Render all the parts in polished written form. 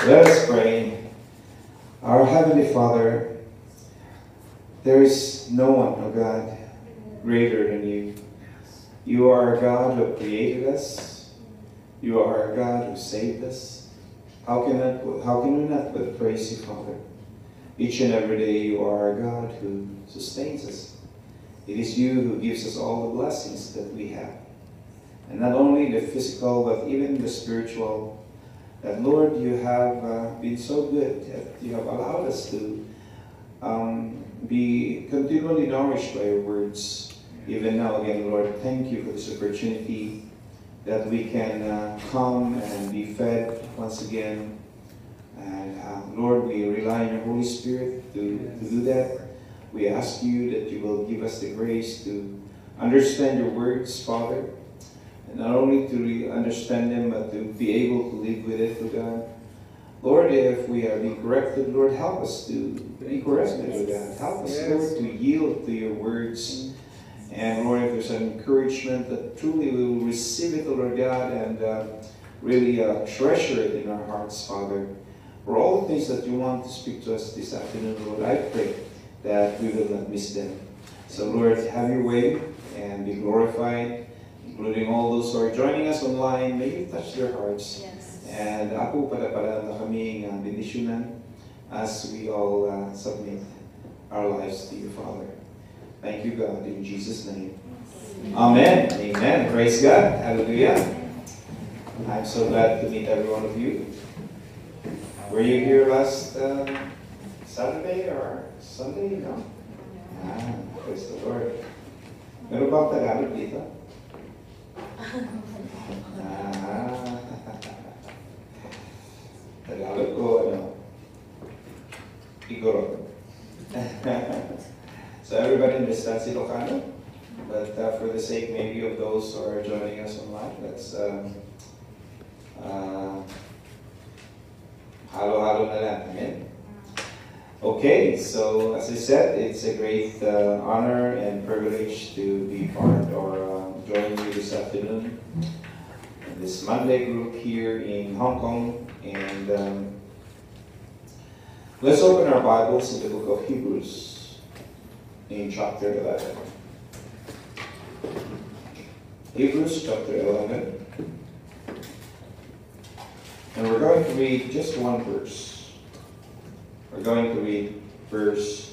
Let us pray. Our Heavenly Father, there is no one, O God, greater than you. You are a God who created us. You are a God who saved us. How can we not but praise you, Father? Each and every day you are a God who sustains us. It is you who gives us all the blessings that we have. And not only the physical, but even the spiritual. That, Lord, you have been so good that you have allowed us to be continually nourished by your words. Even now, again, Lord, thank you for this opportunity that we can come and be fed once again. And Lord, we rely on your Holy Spirit to do that. We ask you that you will give us the grace to understand your words, Father. And not only to understand them, but to be able to live with it, O God. Lord, if we are being corrected, Lord, help us to be corrected, O God. Help us, Lord, to yield to your words. And Lord, if there's an encouragement, that truly we will receive it, O Lord God, and really treasure it in our hearts, Father. For all the things that you want to speak to us this afternoon, Lord, I pray that we will not miss them. So, Lord, have your way and be glorified, including all those who are joining us online. May you touch their hearts. Yes. And ako pala na kaming bendisyonan as we all submit our lives to you, Father. Thank you, God, in Jesus' name. Amen. Amen. Praise God. Hallelujah. I'm so glad to meet every one of you. Were you here last Saturday or Sunday? No? Praise the Lord. Meron bang Tagalog dito? Tagalog ko, Igorot. So everybody understands Ilocano, but for the sake maybe of those who are joining us online, let's halo-halo na lang. Amen? Okay, so as I said, it's a great honor and privilege to be part or join you this afternoon in this Monday group here in Hong Kong. And let's open our Bibles in the book of Hebrews in chapter 11. Hebrews chapter 11. And we're going to read just one verse. We're going to read verse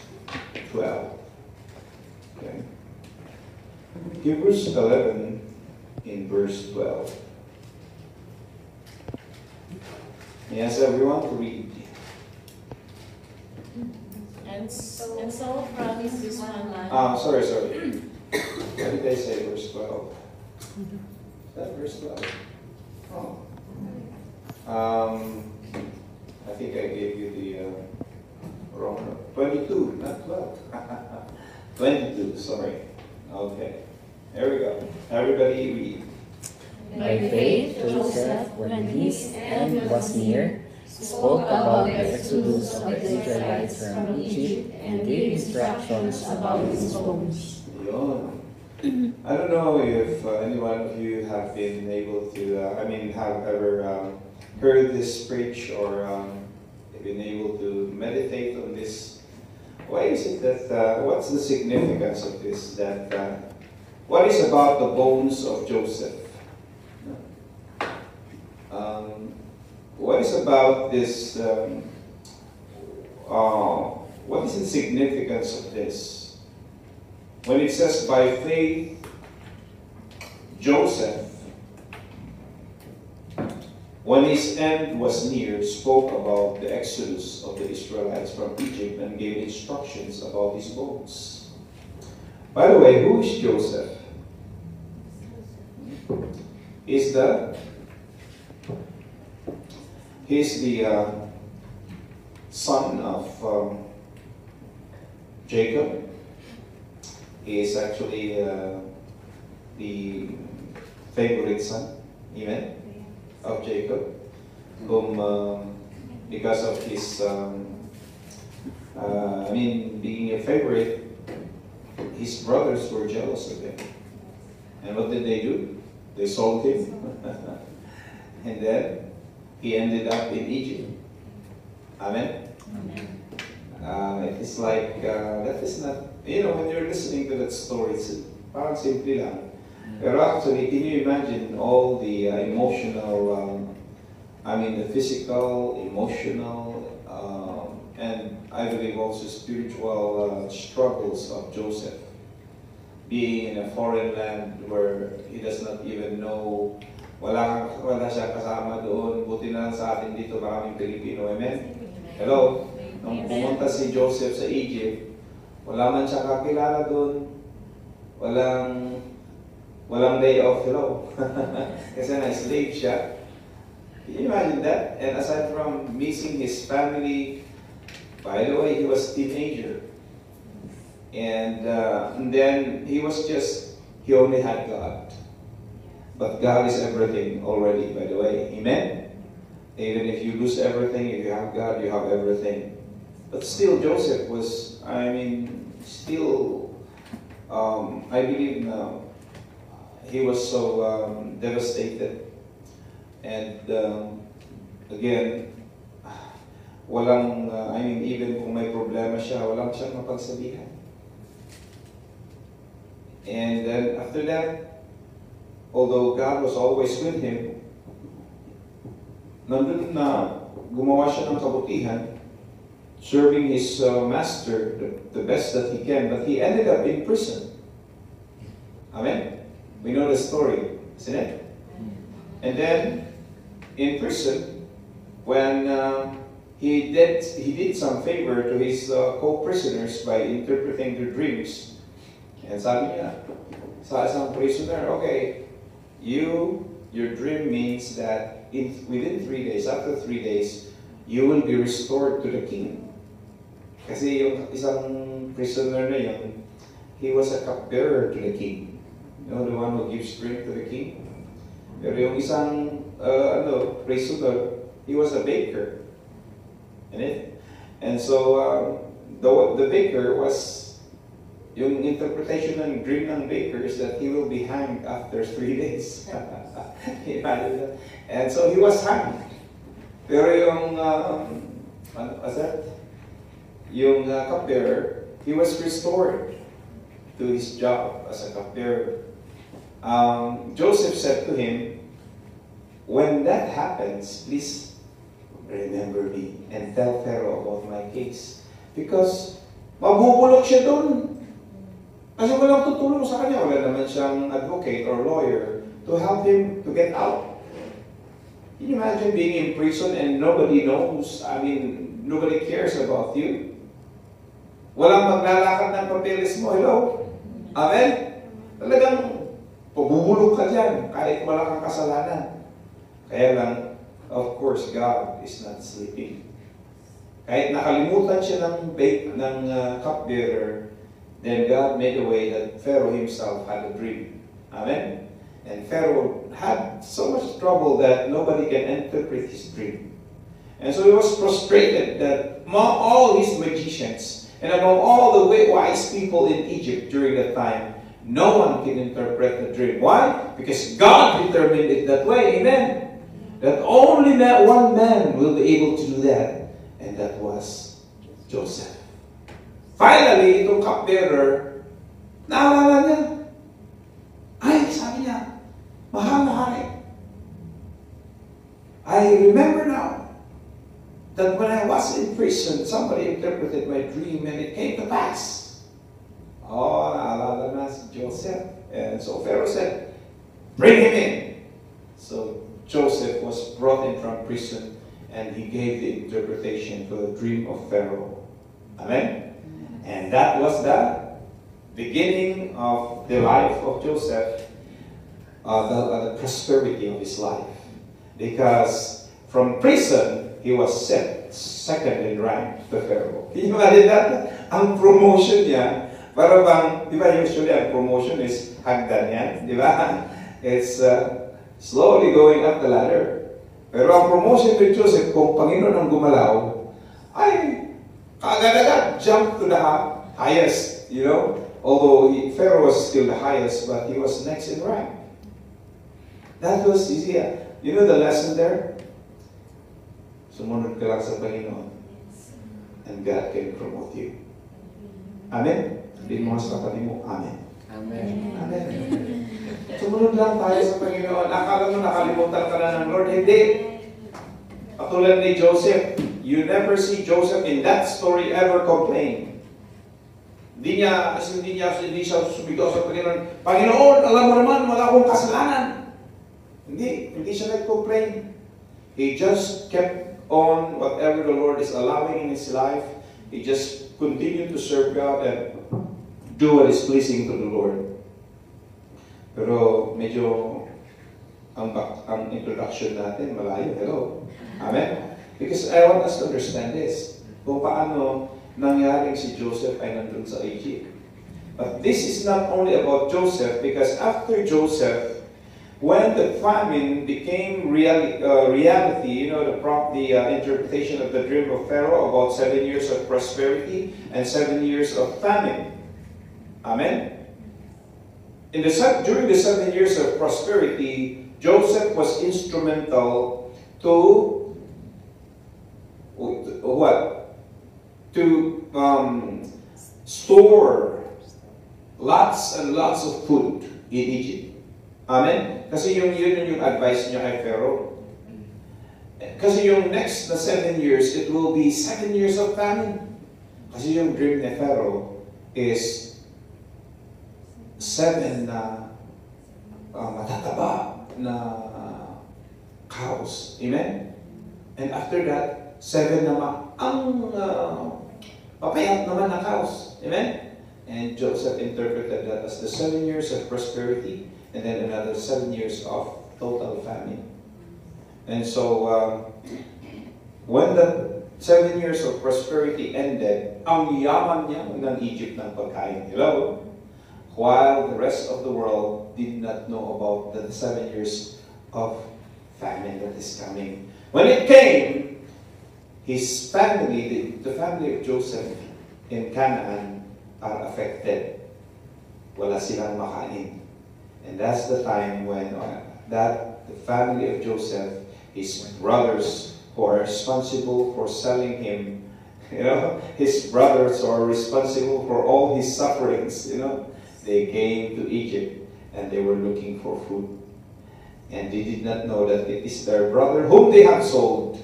12. Okay. Hebrews 11 in verse 12. Yes, everyone to read. And so promise this one line. Sorry. What did they say, verse 12? Is that verse 12? Oh. I think I gave you the wrong number. 22, not 12. 22, sorry. Okay. There we go. Everybody read. By faith, Joseph, when his end was near, spoke about the exodus of the Israelites from Egypt and gave instructions about his bones. I don't know if any one of you have been able to, have ever heard this preach or been able to meditate on this. Why is it that, what's the significance of this? That what is about the bones of Joseph? What is about this, what is the significance of this? When it says by faith, Joseph, when his end was near, spoke about the exodus of the Israelites from Egypt and gave instructions about his bones. By the way, who is Joseph? He's the son of Jacob. He is actually the favorite son, amen, of Jacob, whom, because of his, being a favorite, his brothers were jealous of him. And what did they do? They sold him. And then he ended up in Egypt. Amen? Amen. It is like, that is not, you know, when you're listening to that story, it's parang simple lang. Pero actually, can you imagine all the emotional, the physical, emotional, and I believe also spiritual struggles of Joseph. Being in a foreign land where he does not even know, wala siya kasama doon, buti na lang sa atin dito maraming Pilipino, amen? Hello? Nung pumunta si Joseph sa Egypt, wala man siya kakilala doon, walang day off, hello? Kasi na-slave siya. Can you imagine that? And aside from missing his family, by the way, he was a teenager. And then he only had God. But God is everything already, by the way. Amen? Even if you lose everything, if you have God, you have everything. But still, Joseph was, I believe now, he was so devastated. And again, even kung may problema siya, walang siyang mapagsabihan. And then after that, although God was always with him, nandun na gumawa siya ng kabutihan, serving his master the best that he can, but he ended up in prison. Amen? We know the story, isn't it? And then, in prison, when he did some favor to his co-prisoners by interpreting their dreams. And sabi niya sa isang prisoner, okay, your dream means that within 3 days, after 3 days, you will be restored to the king. Kasi yung isang prisoner na yun, he was a cupbearer to the king. You know, the one who gives drink to the king. Pero yung isang prisoner, he was a baker. And so the baker was, yung interpretation ng dream ng baker is that he will be hanged after 3 days. Imagine that. And so he was hanged. Pero yung, yung cupbearer, he was restored to his job as a cupbearer. Joseph said to him, when that happens, please remember me and tell Pharaoh about my case. Because mabubulok siya doon. Kasi walang tutulong sa kanya. Wala naman siyang advocate or lawyer to help him to get out. Can you imagine being in prison and nobody knows? Nobody cares about you. Walang maglalakad ng papeles mo. Hello? Amen? Talagang pabubulok ka dyan kahit wala kang kasalanan. Kaya lang, of course, God is not sleeping. Kahit nakalimutan siya ng cupbearer, then God made a way that Pharaoh himself had a dream. Amen? And Pharaoh had so much trouble that nobody can interpret his dream. And so he was frustrated that among all his magicians and among all the wise people in Egypt during that time, no one can interpret the dream. Why? Because God determined it that way. Amen? That only that one man will be able to do that. And that was Joseph. Finally, itong cupbearer, naalala niya. Ay, sabi niya, mahal na hari. I remember now that when I was in prison, somebody interpreted my dream and it came to pass. Oh, naalala na si Joseph. And so Pharaoh said, bring him in. So Joseph was brought in from prison and he gave the interpretation to the dream of Pharaoh. Amen? And that was the beginning of the life of Joseph, the prosperity of his life. Because from prison, he was set second in rank to Pharaoh. Can you imagine that? Ang promotion niya, para bang, di ba usually ang promotion is hagdan yan, di ba? It's slowly going up the ladder. Pero ang promotion ni Joseph, kung Panginoon ang gumalaw, ay agad-agad jump to the highest, you know. Although Pharaoh was still the highest, but he was next in rank. That was easy. You know the lesson there? Sumunod ka lang sa Panginoon. and God can promote you. Amen? Hindi mo sa katabi mo, Amen. Amen. Amen. Sumunod lang tayo sa Panginoon. Akala mo nakalimutan ka na ng Lord. Hindi. Katulad ni Joseph, you never see Joseph in that story ever complain. Hindi siya sumigaw sa Panginoon, Panginoon, alam mo naman, wala akong kasalanan. Hindi siya nag-complain. He just kept on whatever the Lord is allowing in his life. He just continued to serve God and do what is pleasing to the Lord. Pero medyo ang introduction natin malayo. Hello. Amen? Because I want us to understand this. Kung paano nangyaring si Joseph ay nandun sa Egypt. But this is not only about Joseph, because after Joseph, when the famine became reality, you know, the interpretation of the dream of Pharaoh about 7 years of prosperity and 7 years of famine. Amen? During the 7 years of prosperity, Joseph was instrumental to what? To store lots and lots of food in Egypt. Amen? Kasi yun yung advice niya kay Pharaoh. Kasi yung next na 7 years, it will be 7 years of famine. Kasi yung dream ni Pharaoh is 7 na matataba na cows. Amen? And after that, 7 naman ang papayat naman na cows. Amen? And Joseph interpreted that as the 7 years of prosperity and then another 7 years of total famine. And so, when the 7 years of prosperity ended, ang yaman niya ng Egypt ng pagkain. Hello? While the rest of the world did not know about the 7 years of famine that is coming. When it came, his family, the family of Joseph in Canaan, are affected. Wala silang makain. And that's the time when the family of Joseph, his brothers who are responsible for selling him, you know, his brothers who are responsible for all his sufferings, you know, they came to Egypt and they were looking for food. And they did not know that it is their brother whom they have sold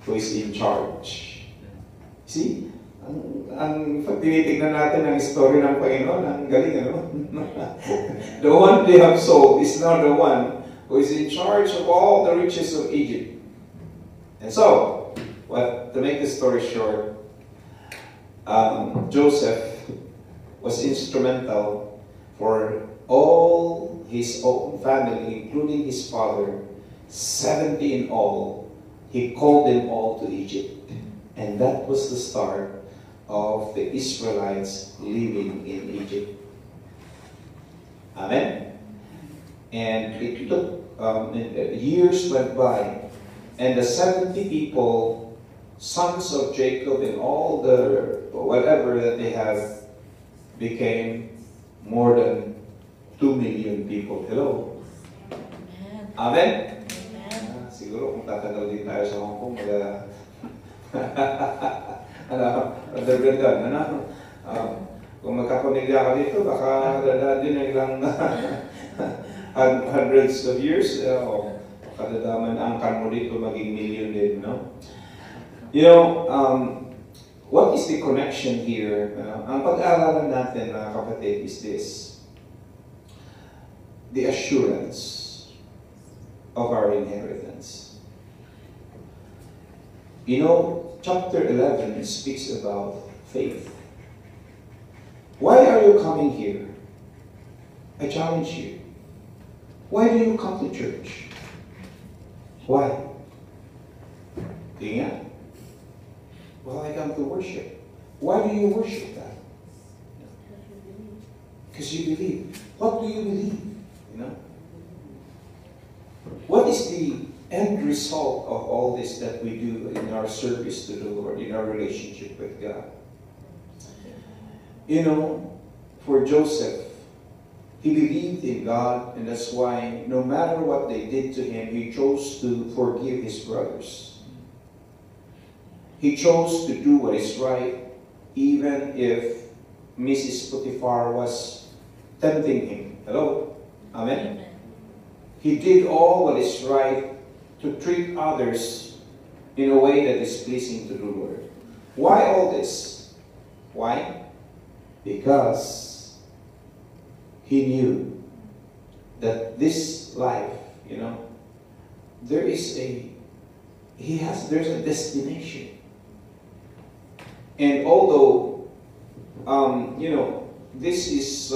who is in charge. See? Ang pag tinitignan natin ang story ng Panginoon, ang galing, ano? The one they have sold is not the one who is in charge of all the riches of Egypt. And so, to make the story short, Joseph was instrumental for all his own family, including his father, 70 in all. He called them all to Egypt. And that was the start of the Israelites living in Egypt. Amen? And it took, years went by, and the 70 people, sons of Jacob, and all the, whatever that they have, became more than 2 million people. Hello? Amen? Amen. Siguro kung tatagal din tayo sa Hong Kong, kung magkapamilya ka dito, baka dadaan din ng ilang hundreds of years, kadadaman ang kan mo dito maging million din, no? You know, what is the connection here? Ang pag-aaralan natin, mga kapatid, is this. The assurance of our inheritance. You know, chapter 11 speaks about faith. Why are you coming here? I challenge you. Why do you come to church? Why? Tingnan. Well, I come to worship. Why do you worship that? Because you believe. What do you believe? You know? What is the end result of all this that we do in our service to the Lord, in our relationship with God? You know, for Joseph, he believed in God, and that's why no matter what they did to him, he chose to forgive his brothers. He chose to do what is right, even if Mrs. Potiphar was tempting him. Hello? Amen? Amen. He did all what is right to treat others in a way that is pleasing to the Lord. Why all this? Why? Because he knew that this life, there's a destination. And although, this is,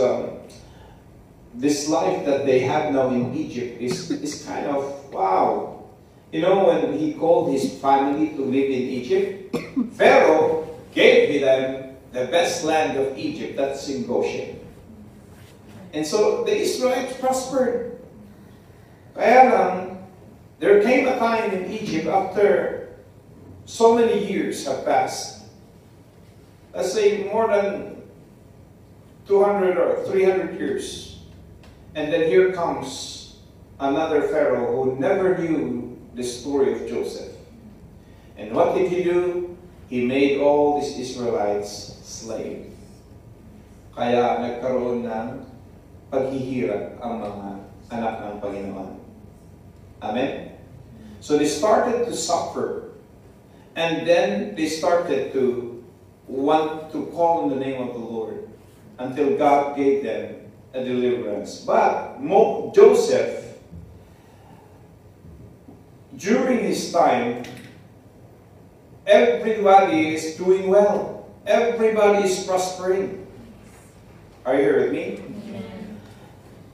this life that they have now in Egypt is kind of, wow. When he called his family to live in Egypt, Pharaoh gave them the best land of Egypt, that's in Goshen. And so the Israelites prospered. Kaya lang, there came a time in Egypt after so many years have passed, let's say more than 200 or 300 years, and then here comes another Pharaoh who never knew the story of Joseph. And what did he do? He made all these Israelites slave. Kaya nagkaroon ng paghihirap ang mga anak ng Panginoon. Amen? So they started to suffer. And then they started to want to call on the name of the Lord until God gave them a deliverance. But Joseph, during his time, everybody is doing well. Everybody is prospering. Are you here with me?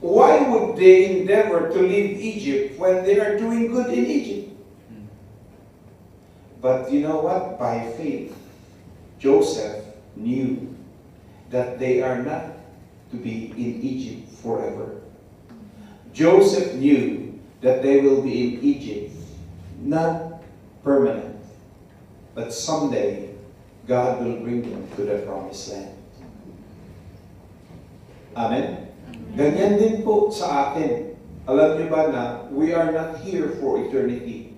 Why would they endeavor to leave Egypt when they are doing good in Egypt? But you know what? By faith, Joseph knew that they are not to be in Egypt forever. Joseph knew that they will be in Egypt, not permanent, but someday God will bring them to the promised land. Amen? Ganyan din po sa atin. Alam niyo ba na we are not here for eternity.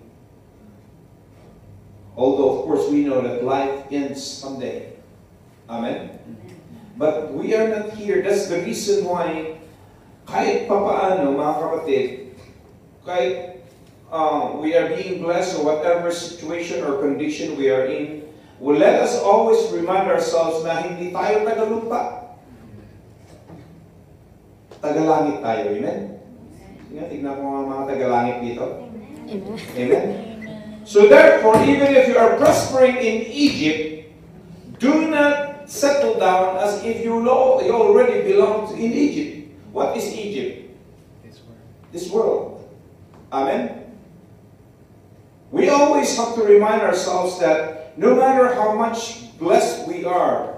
Although, of course, we know that life ends someday. Amen? But we are not here. That's the reason why kahit papaano, mga kapatid, kahit we are being blessed or whatever situation or condition we are in, well, let us always remind ourselves na hindi tayo tagalumpa. Tagalangit tayo. Amen? Tignan mo mga tagalangit dito. Amen. Amen? So therefore, even if you are prospering in Egypt, do not settle down as if you already belong in Egypt. What is Egypt? This world. Amen? We always have to remind ourselves that no matter how much blessed we are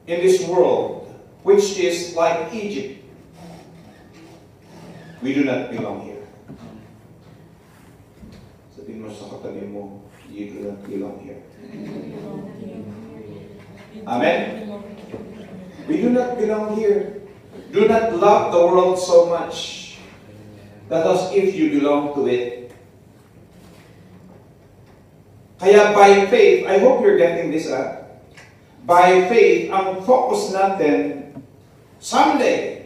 in this world, which is like Egypt, we do not belong here. Sabihin mo sa katabi mo, you do not belong here. Amen? We do not belong here. Do not love the world so much that as if you belong to it. Kaya by faith, I hope you're getting this up. By faith, ang focus natin, someday,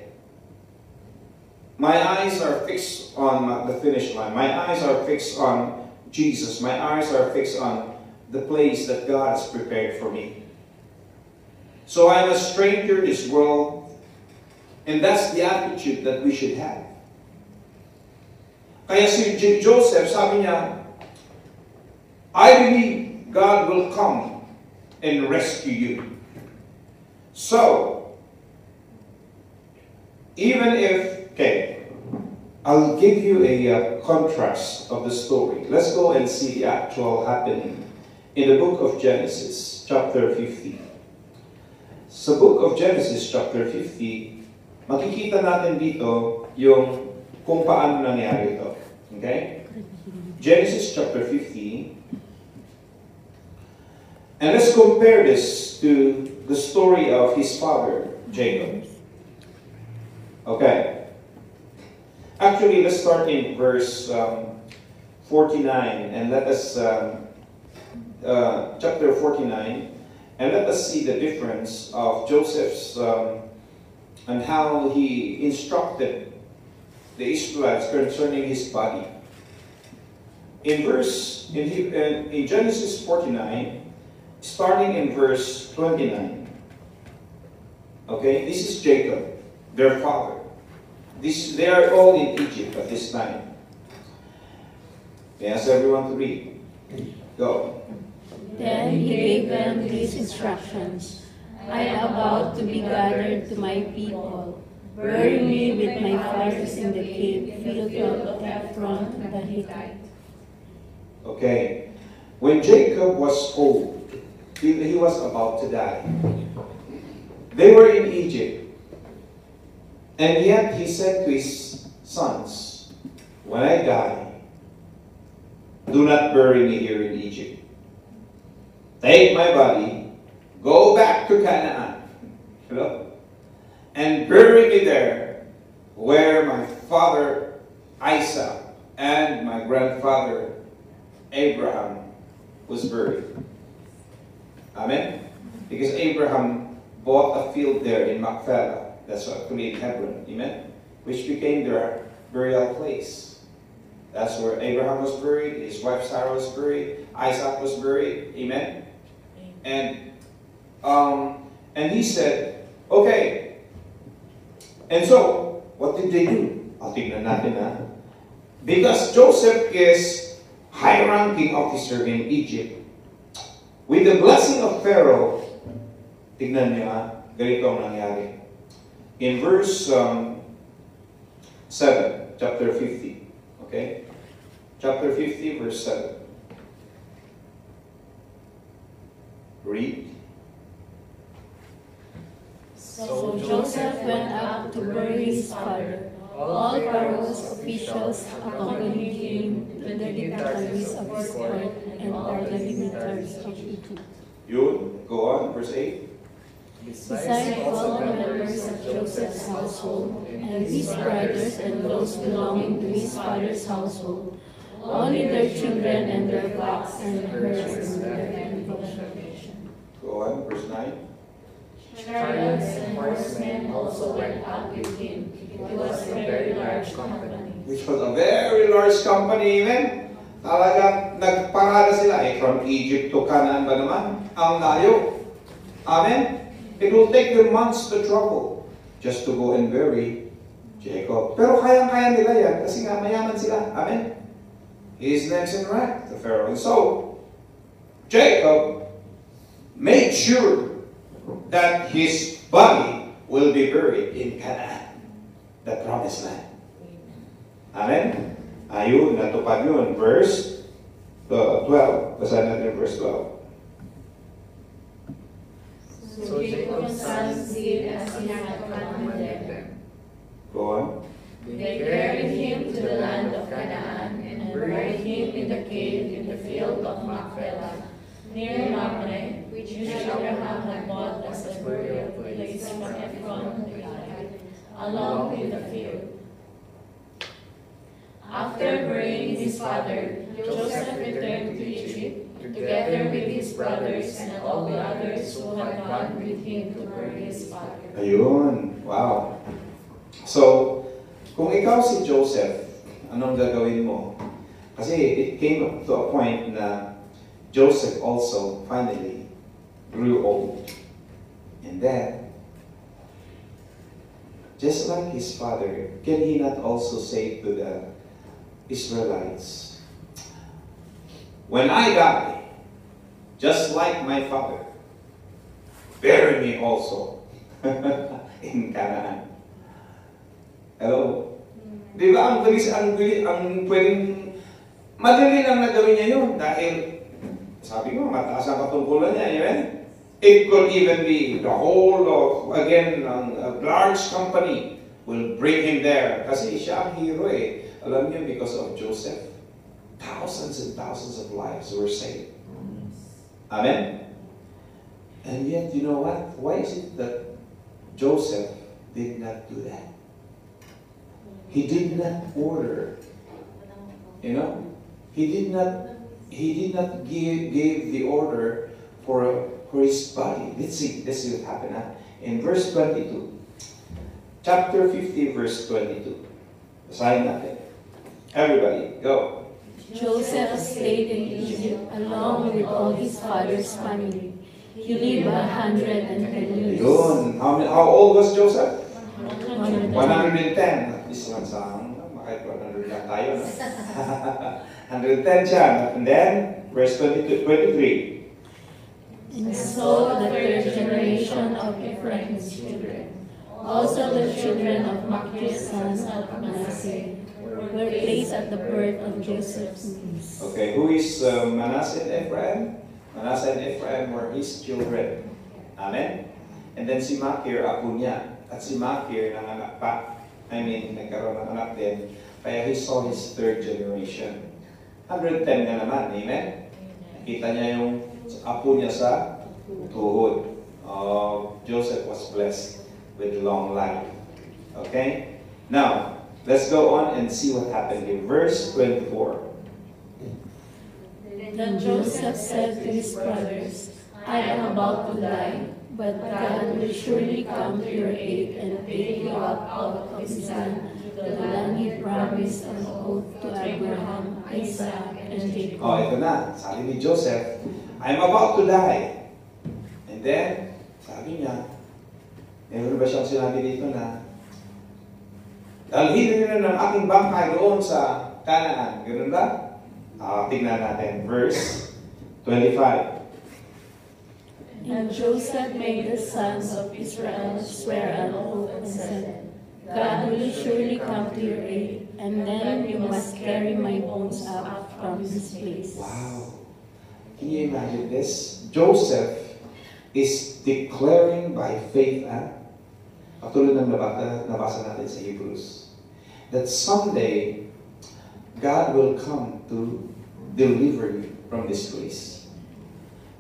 my eyes are fixed on the finish line. My eyes are fixed on Jesus. My eyes are fixed on the place that God has prepared for me. So I'm a stranger in this world, and that's the attitude that we should have. Kaya si Joseph, sabi niya, I believe God will come and rescue you. So, even if, I'll give you a contrast of the story. Let's go and see the actual happening in the book of Genesis, chapter 50. Sa book of Genesis, chapter 50, makikita natin dito yung kung paano nangyari ito. Okay? Genesis chapter 50. And let's compare this to the story of his father, Jacob. Okay. Actually, let's start in verse 49 and let us chapter 49, and let us see the difference of Joseph's and how he instructed the Israelites concerning his body. In Genesis 49, starting in verse 29. Okay, this is Jacob, their father. They are all in Egypt at this time. I ask everyone to read. Go. Then he gave them these instructions. I am about to be gathered to my people. Bury me with my fathers in the cave filled of Ephron the Hittite. Okay. When Jacob was old, he was about to die. They were in Egypt. And yet he said to his sons, when I die, do not bury me here in Egypt. Take my body, go back to Canaan, and bury me there where my father Isaac and my grandfather Abraham was buried. Amen? Because Abraham bought a field there in Machpelah. That's actually in Hebron. Amen? Which became their burial place. That's where Abraham was buried, his wife Sarah was buried, Isaac was buried. Amen? And he said, okay. And so, what did they do? Tingnan natin ha. Because Joseph is high-ranking officer in Egypt, with the blessing of Pharaoh, tignan niyo ha, ganito ang nangyari. In verse 7, chapter 50. Okay? Chapter 50, verse 7. Read. So Joseph went up to bury his father. All Pharaoh's officials accompanied him to the dignitaries of his court and all the dignitaries of Egypt. Yun, go on, verse 8. Besides all the members of Joseph's household and his brothers and those belonging to his father's household, only their children and their flocks and herds and their cultivation. Go on, verse 9. Chariots and horsemen also went up with him. It was a very large company. Which was a very large company, amen? Talagang nagparada sila. From Egypt to Canaan ba naman? Ang layo. Amen? It will take them months to travel just to go and bury Jacob. Pero kayang-kaya nila yan kasi nga mayaman sila. Amen? He is next in rank, the Pharaoh. And so, Jacob made sure that his body will be buried in Canaan, the promised land. Amen? Ayun, natupad yun. Verse 12. Basahin natin verse 12. So Jacob's sons did as he had commanded them. Go on. They carried him to the land of Canaan and buried him in the cave in the field of Machpelah, near Mamre, which Abraham had bought as a burial place from Ephron the Hittite, along with the field. After burying his father, Joseph returned to Egypt, together with his brothers and all the others who had gone with him to bury his father. Ayun. Wow. So, kung ikaw si Joseph, anong gagawin mo? Kasi it came to a point na Joseph also finally grew old. And then, just like his father, can he not also say to the Israelites, when I die, just like my father, bury me also in Canaan. Hello? Di ba ang pwedeng madali lang na gawin niya yun dahil sabi ko, mataas ang katungkulan niya, amen? It could even be the whole of, again, a large company will bring him there. Kasi siya ang hero eh. Alam niyo, because of Joseph, thousands and thousands of lives were saved. Amen? And yet, you know what? Why is it that Joseph did not do that? He did not order. You know? He did not he did not give the order for his body. Let's see what happened. In verse 22. Chapter 50, verse 22. Basahin natin. Everybody, go. Joseph stayed in Egypt along with all his father's family. He lived 110 years. Yun. How old was Joseph? 110. 110. At least lang sa kahit 100 lang tayo. No? 110 siya. And then, verse 22, 23. And so the third generation of Ephraim's children, also the children of Machir's sons of Manasseh, were placed at the birth of Joseph's knees. Okay, who is Manasseh and Ephraim? Manasseh and Ephraim were his children. Amen? And then si Machir, apo niya. At si Machir, nanganak pa. Nagkaroon ng anak din. Kaya he saw his third generation. 110 na naman, amen? Nakita niya yung apo niya sa tuhod. Joseph was blessed with long life. Okay? Now, let's go on and see what happened here. Verse 24. Then Joseph said to his brothers, I am about to die, but God will surely come to your aid and take you up out of this land, the land he promised on oath to Abraham, Isaac, and Jacob. Ito na. Sabi ni Joseph, I'm about to die. And then, sabi niya, meron ba siyang sinabi dito na, dalhin niyo ng aking bangkay doon sa Canaan. Ganun ba? Tingnan natin. Verse 25. And Joseph made the sons of Israel swear an oath and said, God will surely come to your aid, and then you must carry my bones up from this place. Wow. Can you imagine this? Joseph is declaring by faith, katulad ng nabasa natin sa Hebrews, that someday God will come to deliver you from this place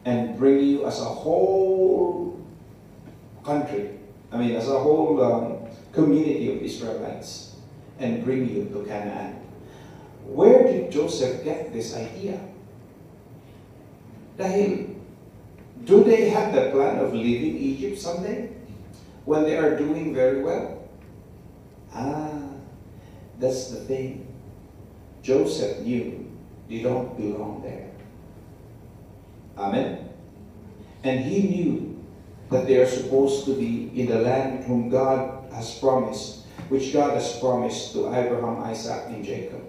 and bring you as a whole country, as a whole community of Israelites, and bring you to Canaan. Where did Joseph get this idea? Dahil, do they have the plan of leaving Egypt someday when they are doing very well? That's the thing. Joseph knew they don't belong there. Amen? And he knew that they are supposed to be in the land whom God has promised, which God has promised to Abraham, Isaac, and Jacob.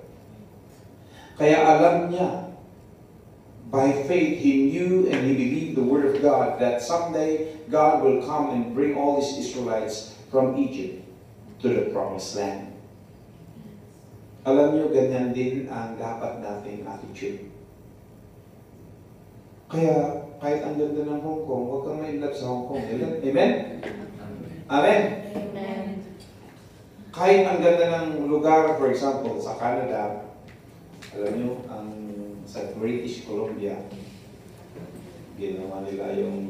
Kaya alam niya, by faith, he knew and he believed the word of God that someday God will come and bring all these Israelites from Egypt to the promised land. Alam niyo, ganyan din ang dapat nating attitude. Kaya, kahit ang ganda ng Hong Kong, huwag kang ma-inlove sa Hong Kong. Amen? Amen? Amen. Kahit ang ganda ng lugar, for example, sa Canada, alam niyo, sa British Columbia, ginawa nila yung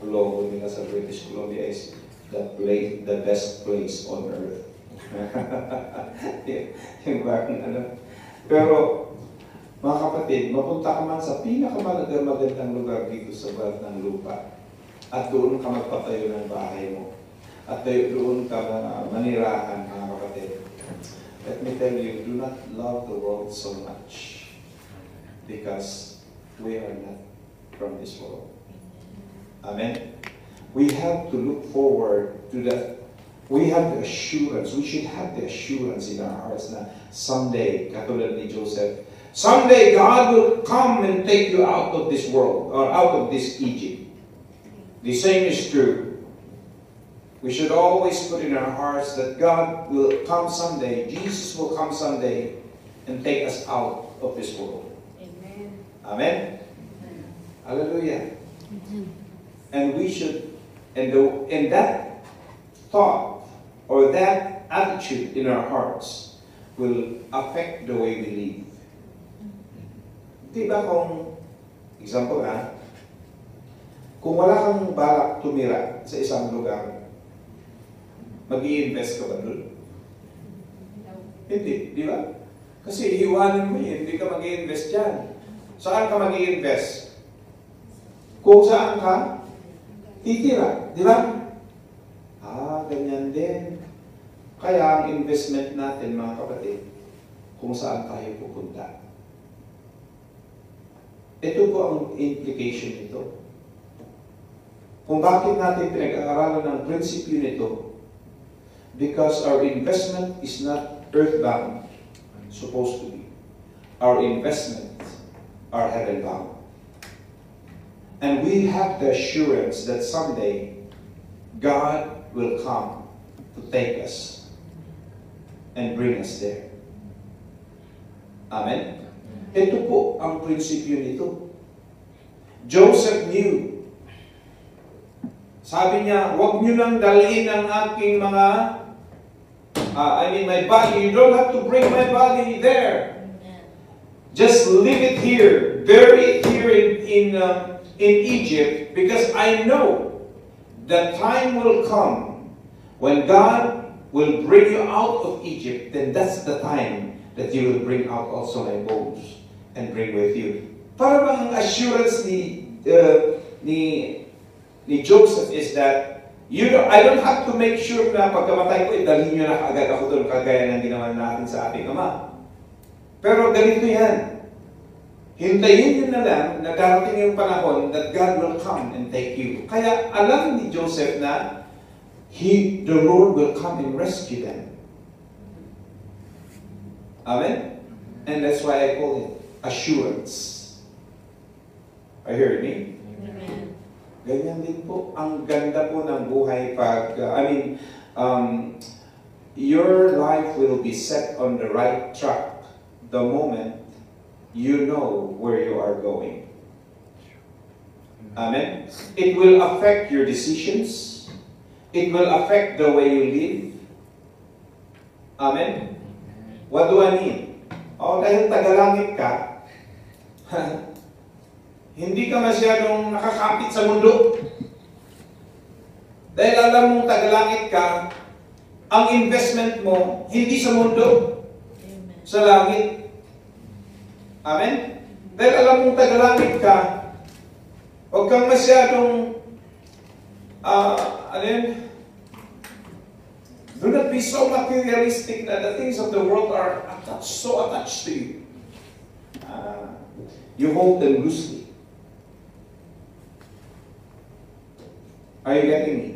logo nila sa British Columbia is the best place on earth. Yung bakit Pero, mga kapatid, mapunta ka man sa pinakamagandang lugar dito sa balat ng lupa at doon ka magpatayo ng bahay mo at doon ka manirahan, mga kapatid. Let me tell you, do not love the world so much because we are not from this world. Amen? We have to look forward to that. We have the assurance, we should have the assurance in our hearts na someday, katulad ni Joseph, someday God will come and take you out of this world, or out of this Egypt. The same is true. We should always put in our hearts that God will come someday, Jesus will come someday, and take us out of this world. Amen. Amen? Hallelujah. And we should, and that thought, or that attitude in our hearts will affect the way we live. Diba kung, example kung wala kang balak tumira sa isang lugar, mag-i-invest ka ba doon? Hindi, di ba? Kasi iiwanan mo yun, hindi ka mag-i-invest dyan. Saan ka mag-i-invest? Kung saan ka titira, di ba? Ganyan din. Kaya ang investment natin, mga kapatid, kung saan tayo pupunta. Ito po ang implication nito. Kung bakit natin pinag-aaralan ng prinsipyo nito, because our investment is not earthbound, supposed to be. Our investments are heaven-bound. And we have the assurance that someday God will come to take us and bring us there. Amen? Ito po ang prinsipyo nito. Joseph knew. Sabi niya, huwag niyo nang dalhin ang aking mga, my body. You don't have to bring my body there. Just leave it here. Bury it here in Egypt, because I know the time will come when God will bring you out of Egypt. Then that's the time that you will bring out also my bones and bring with you. Para bang assurance ni Joseph is that I don't have to make sure na pagkamatay ko, dalhin nyo na kaagad ako doon kagaya ng ginawa natin sa ating ama. Pero ganito yan. Hintayin nyo na lang na darating yung panahon that God will come and take you. Kaya alam ni Joseph na the Lord will come and rescue them. Amen? And that's why I call it assurance. Are you hearing me? Amen. Ganyan din po. Ang ganda po ng buhay pag, your life will be set on the right track the moment you know where you are going. Amen? It will affect your decisions. It will affect the way you live. Amen? What do I mean? Dahil tagalangit ka, hindi ka masyadong nakakapit sa mundo. Dahil alam mong tagalangit ka, ang investment mo, hindi sa mundo, sa langit. Amen? Dahil alam mong tagalangit ka, huwag kang masyadong, do not be so materialistic that the things of the world are so attached to you. You hold them loosely. Are you getting me?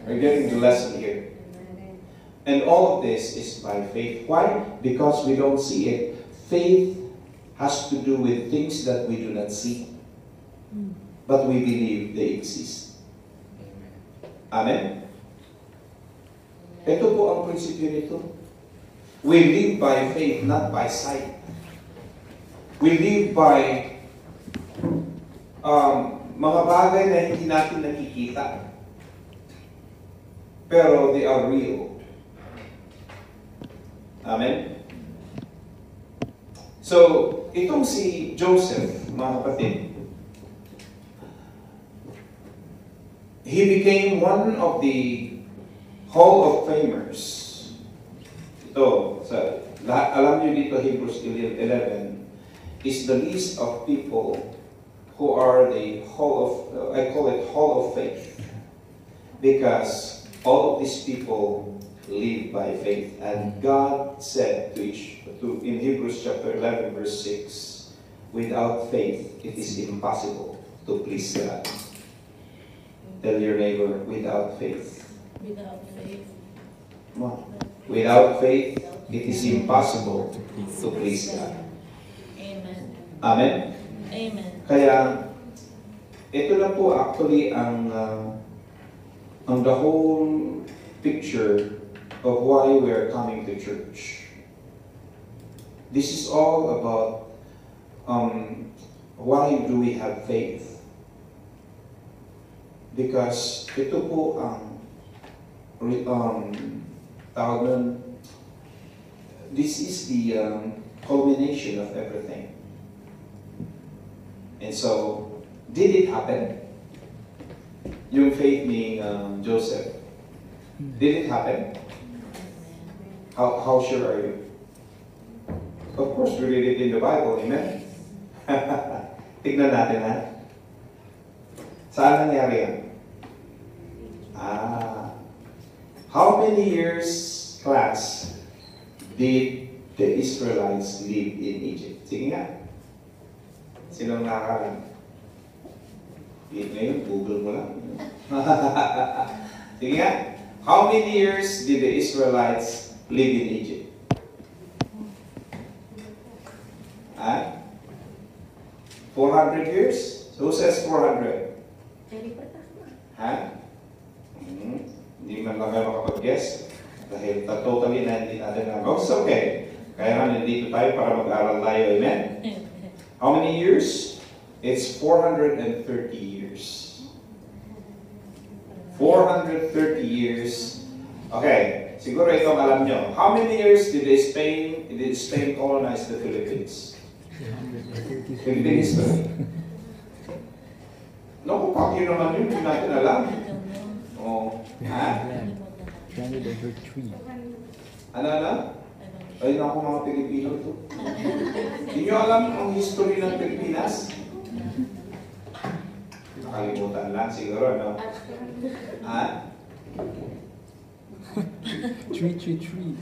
Are you getting the lesson here? And all of this is by faith. Why? Because we don't see it. Faith has to do with things that we do not see, but we believe they exist. Amen? Ito po ang prinsipyo nito. We live by faith, not by sight. We live by mga bagay na hindi natin nakikita, pero they are real. Amen? So, itong si Joseph, mga kapatid, he became one of the Hall of Famers. Ito, alam niyo dito, Hebrews 11, is the list of people who are the I call it Hall of Faith. Because all of these people live by faith. And God said in Hebrews chapter 11, verse 6, without faith, it is impossible to please God. Tell your neighbor, without faith. Without faith. Come on. Without faith, it is impossible to please God. Amen. Amen? Amen. Kaya, ito na po actually ang the whole picture of why we are coming to church. This is all about why do we have faith? Because ito po ang tawag nun, this is the culmination of everything. And so, did it happen? Yung faith ni Joseph, did it happen? How sure are you? Of course, we read it in the Bible, amen? Tignan natin ha. Saan nangyari yan? How many years, class, did the Israelites live in Egypt? Sige nga. Sinong nakakalam? Ngayon, Google mo lang. Sige nga. How many years did the Israelites live in Egypt? Ah? 400 years? So who says 400? Ha? Hindi man lang kayo makapag-guess. Dahil totally na hindi natin na. Oh, it's okay. Kaya nga nandito tayo para mag-aral tayo. Amen? How many years? It's 430 years. 430 years. Okay, siguro itong alam nyo. How many years did Spain colonize the Philippines? Philippines history. Naku, pakyo naman yun. Hindi natin alam. Oh. Ha? 303. Ano? Ay, naku mga Pilipino to. Hindi nyo alam ang history ng Pilipinas? Nakalimutan lang siguro, no? Ha? 333.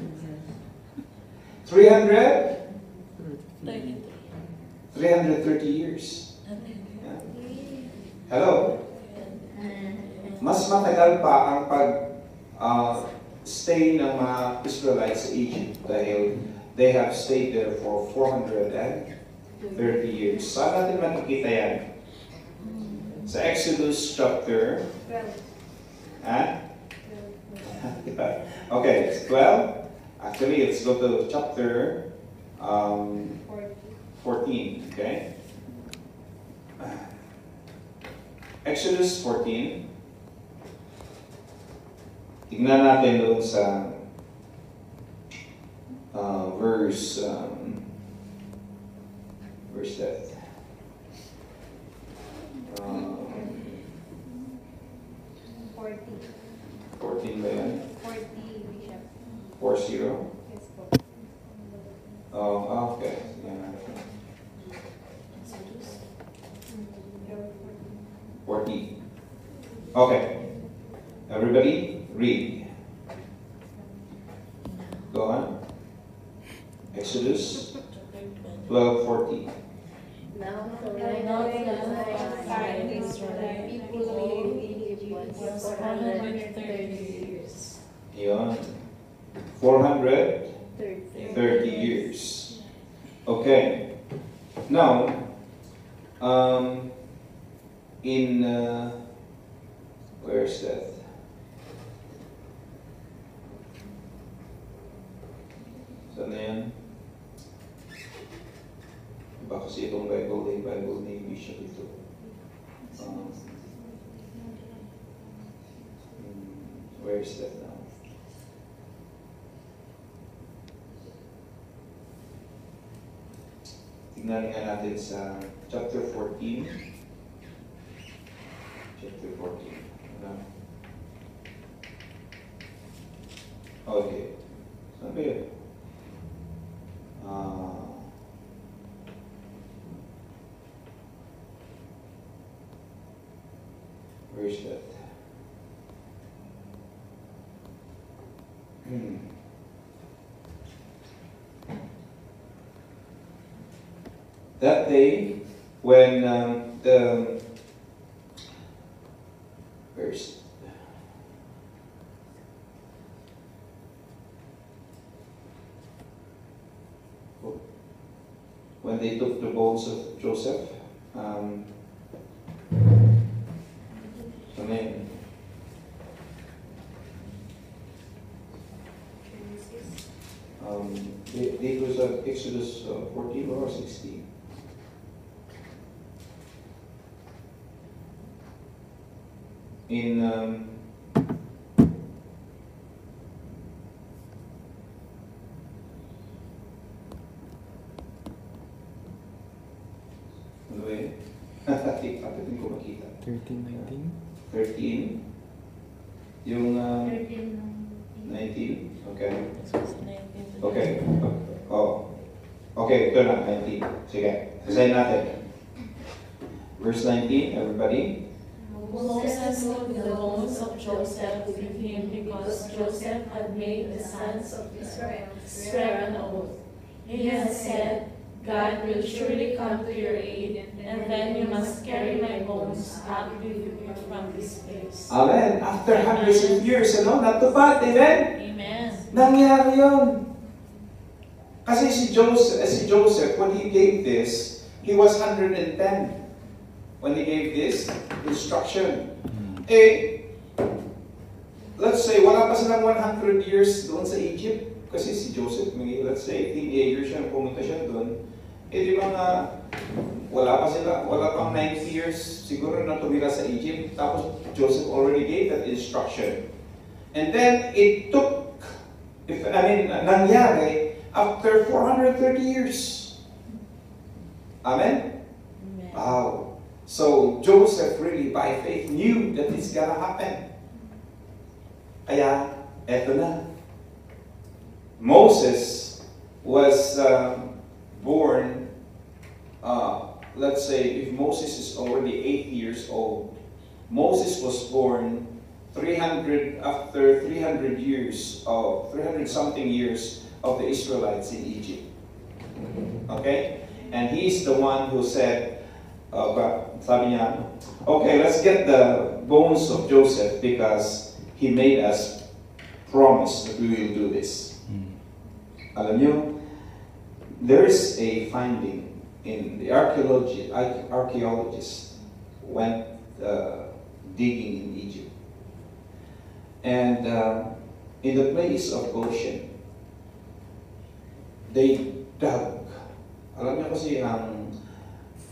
330 years. Yeah. Hello? Mas matagal pa ang stay ng mga Israelites sa Egypt dahil they have stayed there for 430 years. Saan natin makikita yan? Sa Exodus chapter 12. Okay, 12. Actually, let's go to chapter 14. Okay? Exodus 14. Tignan natin doon sa verse that. 14 ba yan? 40, Bishop. 40? Yes po. Oh, okay. Yeah. 40. Okay. Everybody, read. Go on. Exodus 12:40. Now the Lord God Israel, people lived in Egypt was 430 years. Yun. 430 years. Okay. Now, where's that? Saan na yan? Iba kasi itong Bible ni Bishop ito. Where is that now? Tingnan nga natin sa chapter 14. Chapter 14. Ano? Okay. Saan ba yun? Where is that? That day, when when they took the bones of Joseph, it was Exodus 14 or 16. In ano eh? Pagdating ko makita. 1319. 13. Yung 19. Okay. Okay. Oh. Okay, ito na, 19. Sige, basahin natin. Verse 19, everybody. Moses took the bones of Joseph with him because Joseph had made the sons of Israel swear an oath. He had said, God will surely come to your aid, and then you must carry my bones up with you from this place. Amen. After hundreds of years, natupad, amen? Amen. Nangyari yun. Kasi si Joseph, when he gave this, he was 110. When he gave this instruction. Let's say, wala pa silang 100 years doon sa Egypt. Kasi si Joseph, let's say, teenager siya, pumunta siya doon. Di ba nga, wala pang 90 years siguro na tumira sa Egypt. Tapos Joseph already gave that instruction. And then it took, nangyari after 430 years. Amen? Wow. So Joseph really by faith knew that it's gonna happen. Kaya, eto na. Moses was born, let's say, if Moses is already 8 years old, Moses was born after 300 something years of the Israelites in Egypt. Okay? And he's the one who said, sabi niya, okay, let's get the bones of Joseph because he made us promise that we will do this. Alam niyo, there's a finding in the archaeologists went digging in Egypt. And in the place of Goshen, they dug. Alam niyo kasi ang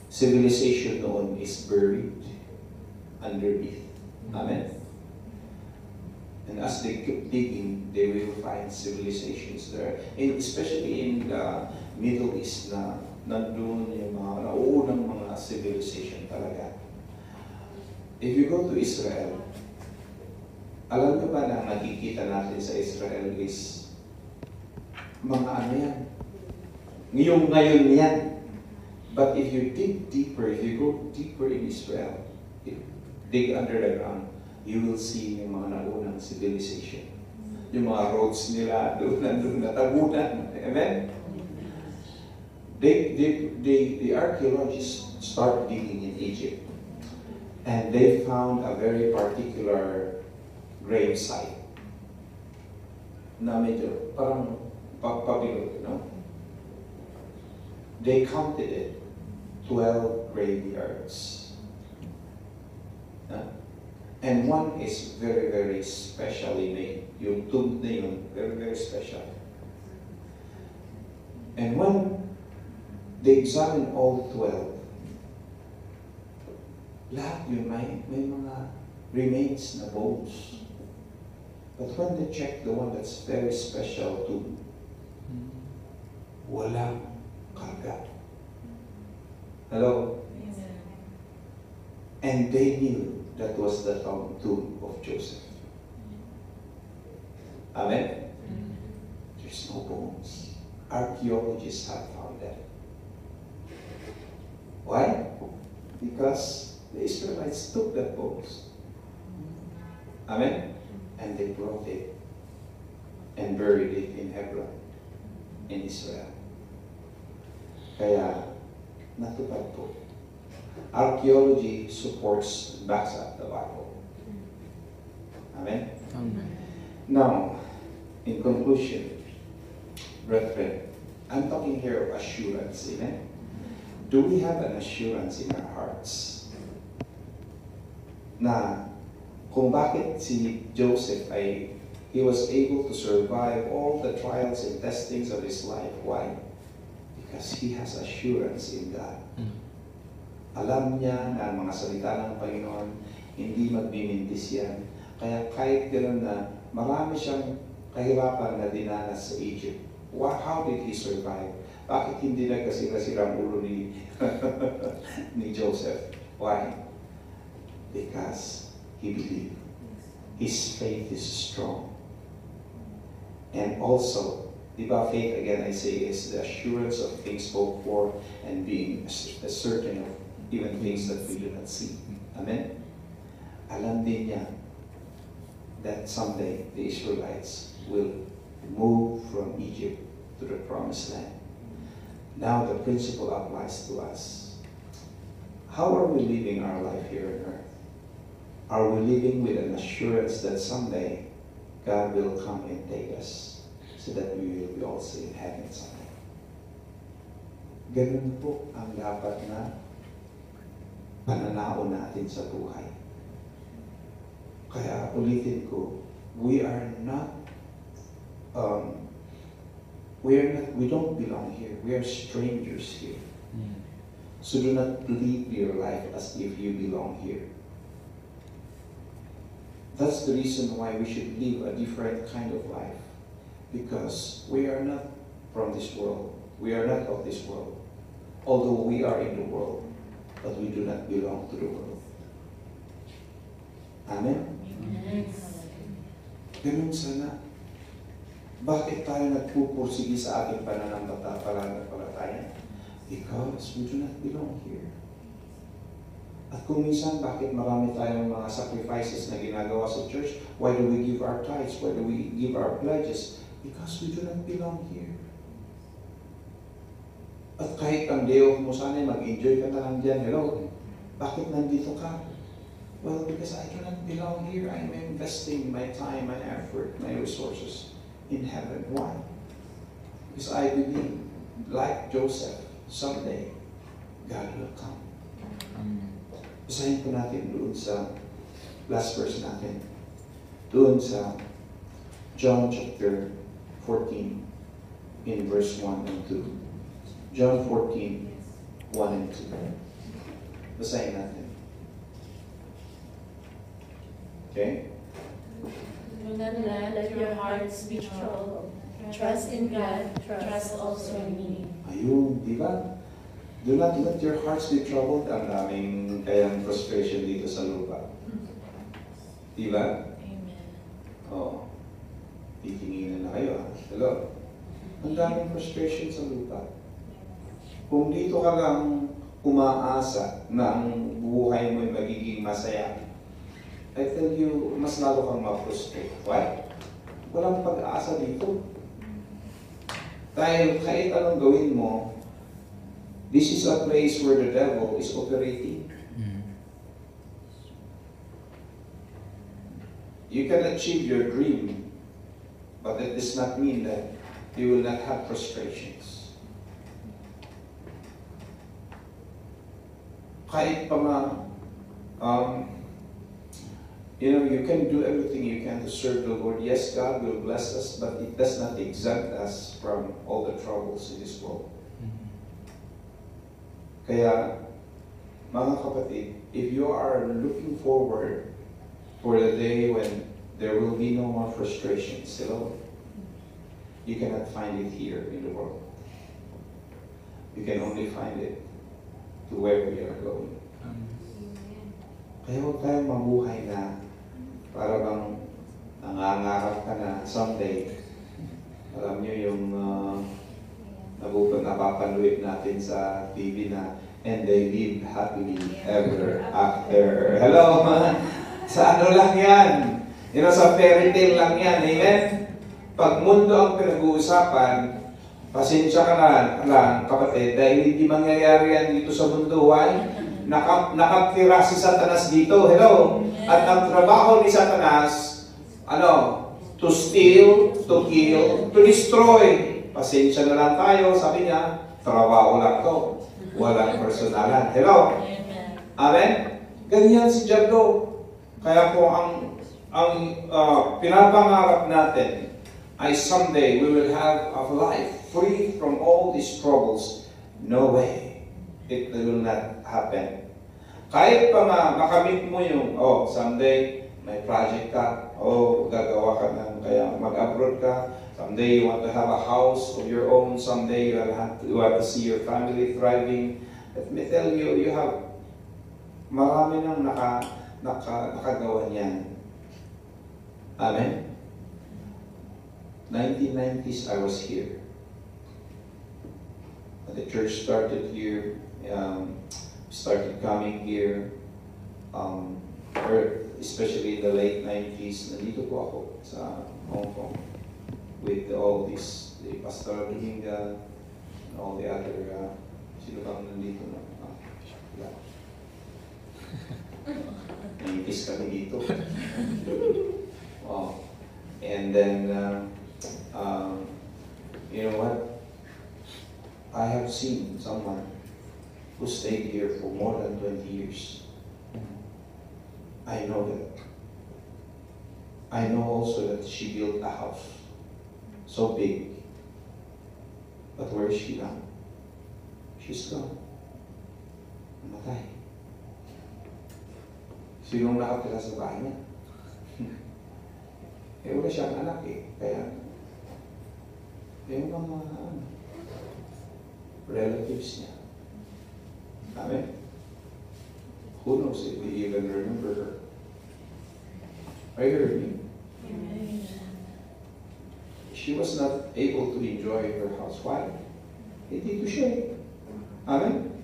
civilization noon is buried underneath. Amen? And as they keep digging, they will find civilizations there. And especially in the Middle East na nandun yung mga naunang mga civilization talaga. If you go to Israel, alam niyo ba na nakikita natin sa Israel is mga ano yan? Ngayon yan. But if you dig deeper, if you go deeper in Israel, dig under the ground, you will see yung mga naunang civilization. Yung mga roads nila, doon natagunan. Amen? The archaeologists start digging in Egypt. And they found a very particular grave site. Na medyo parang pabilog, no? They counted it, 12 graveyards. And one is very, very specially made. Yung tomb na yun, very, very special. And when they examined all 12, lahat yun may mga remains na bones. But when they check the one that's very special tomb, walang karga. Hello? And they knew that was the tomb of Joseph. Amen? There's no bones. Archaeologists have found that. Why? Because the Israelites took that bones. Amen? And they brought it and buried it in Hebron, in Israel. Kaya, natupad po. Archaeology supports, backs up the Bible. Amen? Amen. Now, in conclusion, brethren, I'm talking here of assurance. Amen? Do we have an assurance in our hearts na kung bakit si Joseph he was able to survive all the trials and testings of his life? Why? Because he has assurance in God. Alam niya na ang mga salita ng Panginoon, hindi magbimintis yan. Kaya kahit gano'n na marami siyang kahirapan na dinanas sa Egypt, how did he survive? Bakit hindi nagkasira-sira ang ulo ni Joseph? Why? Because he believed. His faith is strong. And also, Di ba, faith, again, I say, is the assurance of things hoped for and being certain of even things that we do not see. Amen? Alam din niya that someday the Israelites will move from Egypt to the promised land. Now the principle applies to us. How are we living our life here on earth? Are we living with an assurance that someday God will come and take us so that we will be also in heaven someday? Ganun po ang dapat na pananaw natin sa buhay. Kaya ulitin ko, we don't belong here. We are strangers here. So do not live your life as if you belong here. That's the reason why we should live a different kind of life. Because we are not from this world. We are not of this world. Although we are in the world, but we do not belong to the world. Amen? Ganun sana. Bakit tayo nagpupursige sa ating pananampalataya? Because we do not belong here. At kung minsan, bakit marami tayong mga sacrifices na ginagawa sa church? Why do we give our tithes? Why do we give our pledges? Because we do not belong here. At kahit ang day off mo sana, mag-enjoy ka na lang dyan. Hello? Bakit nandito ka? Well, because I do not belong here. I'm investing my time, my effort, my resources in heaven. Why? Because I believe, like Joseph, someday, God will come. Basahin po natin doon sa last verse natin. Doon sa John chapter 14 in verse 1 and 2. John 14, 1 and 2. Basahin natin. Okay? Do not let your hearts be troubled. Trust in God, trust also in me. Ayun, di ba? Do not let your hearts be troubled. Ang daming kayang frustration dito sa lupa. Di ba? Amen. Oo. Titinginan na kayo. Hello? Ang daming frustration sa lupa. Kung dito ka lang umaasa na ang buhay mo ay magiging masaya, I tell you, mas lalo kang ma-frustrate. Why? Walang pag-asa dito. Dahil kahit anong gawin mo, this is a place where the devil is operating. You can achieve your dream, but that does not mean that you will not have frustrations. Kahit pa you can do everything you can to serve the Lord. Yes, God will bless us, but it does not exempt us from all the troubles in this world. Kaya, mga kapatid, if you are looking forward for the day when there will be no more frustrations, you cannot find it here in the world. You can only find it to where we are going. Kaya huwag tayong mabuhay na para bang nangangarap ka na someday. Alam niyo yung napapanood natin sa TV na and they live happily ever after. Hello, sa ano lang yan? Sa fairy tale lang yan. Amen? Pag mundo ang pinag-uusapan, pasensya ka na lang, kapatid, dahil hindi mangyayari yan dito sa mundo. Why? Nakatira si Satanas dito. Hello? At ang trabaho ni Satanas, to steal, to kill, to destroy. Pasensya na lang tayo, sabi niya, trabaho lang to. Walang personalan. Hello? Amen? Ganyan si Diablo. Kaya po ang pinapangarap natin ay someday we will have a life free from all these troubles. No way. It will not happen. Kahit pa makamit mo yung, someday may project ka, gagawa ka ng, kaya mag-abroad ka, someday you want to have a house of your own, someday you want to see your family thriving. Let me tell you, you have marami nang nakagawa niyan. Amen? 1990s, I was here. The church started here, started coming here, or especially in the late 90s, nandito po ako sa Hong Kong with all these, the Pastor Dominga, and all the other, sino bang nandito na? Yeah. Nangipis kami dito. Wow. And then, you know what? I have seen someone who stayed here for more than 20 years. I know that. I know also that she built a house so big. But where is she now? She's gone. Namatay. Sinong nakatira sa bahay niya? Eh, wala siyang anak eh. Kaya, yung mga relatives niya. Amen? Who knows if we even remember her? Are you hearing me? She was not able to enjoy her house. Why? Hindi ko siya eh. Amen?